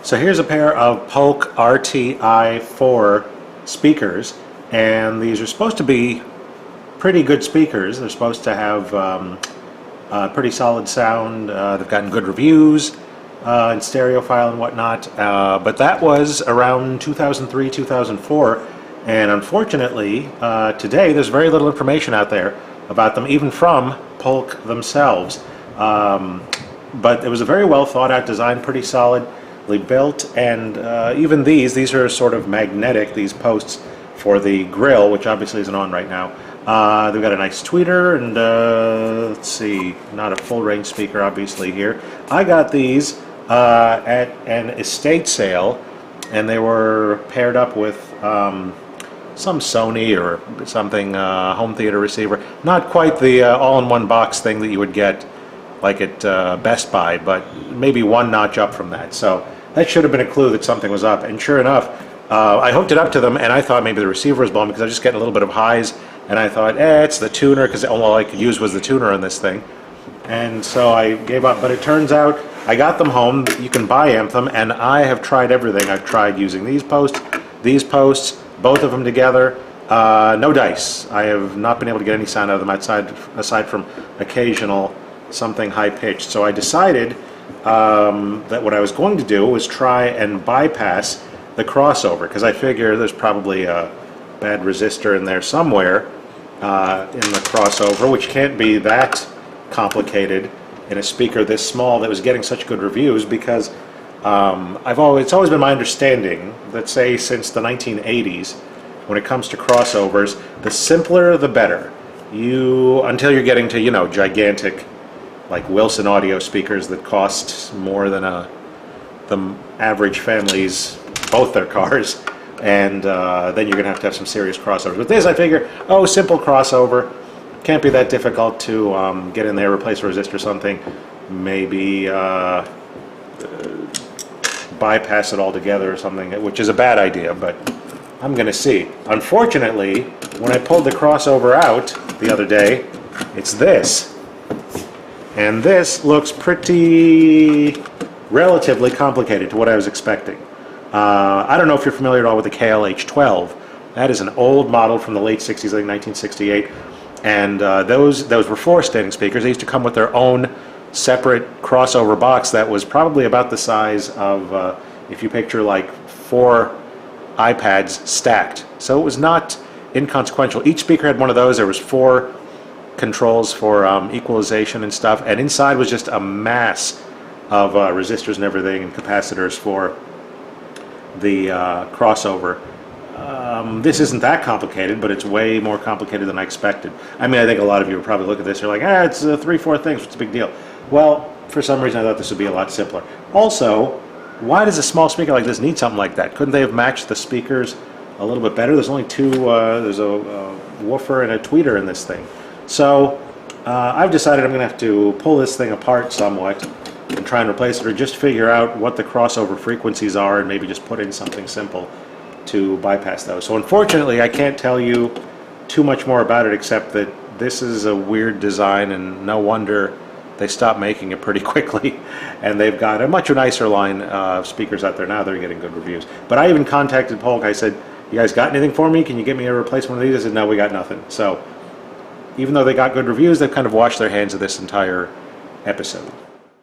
So here's a pair of Polk Rti4 speakers, and these are supposed to be pretty good speakers. They're supposed to have pretty solid sound. They've gotten good reviews in stereophile and whatnot, but that was around 2003, 2004, and unfortunately today there's very little information out there about them, even from Polk themselves. But it was a very well thought out design, pretty solidly built, and even these are sort of magnetic, these posts for the grill, which obviously isn't on right now. They've got a nice tweeter, and let's see, not a full range speaker obviously here. I got these at an estate sale, and they were paired up with some Sony or something home theater receiver. Not quite the all-in-one box thing that you would get like at Best Buy, but maybe one notch up from that. So that should have been a clue that something was up. And sure enough, I hooked it up to them, and I thought maybe the receiver was blown because I was just getting a little bit of highs, and I thought, it's the tuner, because all I could use was the tuner on this thing. And so I gave up. But it turns out I got them home. You can bi-amp them, and I have tried everything. I've tried using these posts, both of them together. No dice. I have not been able to get any sound out of them aside from occasional something high-pitched. So I decided that what I was going to do was try and bypass the crossover, because I figure there's probably a bad resistor in there somewhere in the crossover, which can't be that complicated in a speaker this small that was getting such good reviews, because it's always been my understanding that, say, since the 1980s, when it comes to crossovers, the simpler the better. Until you're getting to, gigantic, like Wilson audio speakers that cost more than the average family's both their cars, and then you're gonna have to have some serious crossovers. With this, I figure, simple crossover, can't be that difficult to get in there, replace a resistor or something, maybe bypass it altogether or something, which is a bad idea, but I'm gonna see. Unfortunately, when I pulled the crossover out the other day, it's this. And this looks pretty relatively complicated to what I was expecting. I don't know if you're familiar at all with the KLH-12. That is an old model from the late 60s, I think 1968. And those were floor standing speakers. They used to come with their own separate crossover box that was probably about the size of, if you picture like 4 iPads stacked. So it was not inconsequential. Each speaker had one of those. There was 4 controls for equalization and stuff, and inside was just a mass of resistors and everything, and capacitors for the crossover. This isn't that complicated, but it's way more complicated than I expected. I mean, I think a lot of you would probably look at this and you're like, it's 3-4 things, what's the big deal? Well, for some reason I thought this would be a lot simpler. Also, why does a small speaker like this need something like that? Couldn't they have matched the speakers a little bit better? There's only 2, there's a woofer and a tweeter in this thing. So I've decided I'm going to have to pull this thing apart somewhat and try and replace it, or just figure out what the crossover frequencies are and maybe just put in something simple to bypass those. So unfortunately I can't tell you too much more about it, except that this is a weird design, and no wonder they stopped making it pretty quickly, and they've got a much nicer line of speakers out there now that are getting good reviews. But I even contacted Polk. I said, you guys got anything for me? Can you get me a replacement of these? They said, no, we got nothing. So even though they got good reviews, they've kind of washed their hands of this entire episode.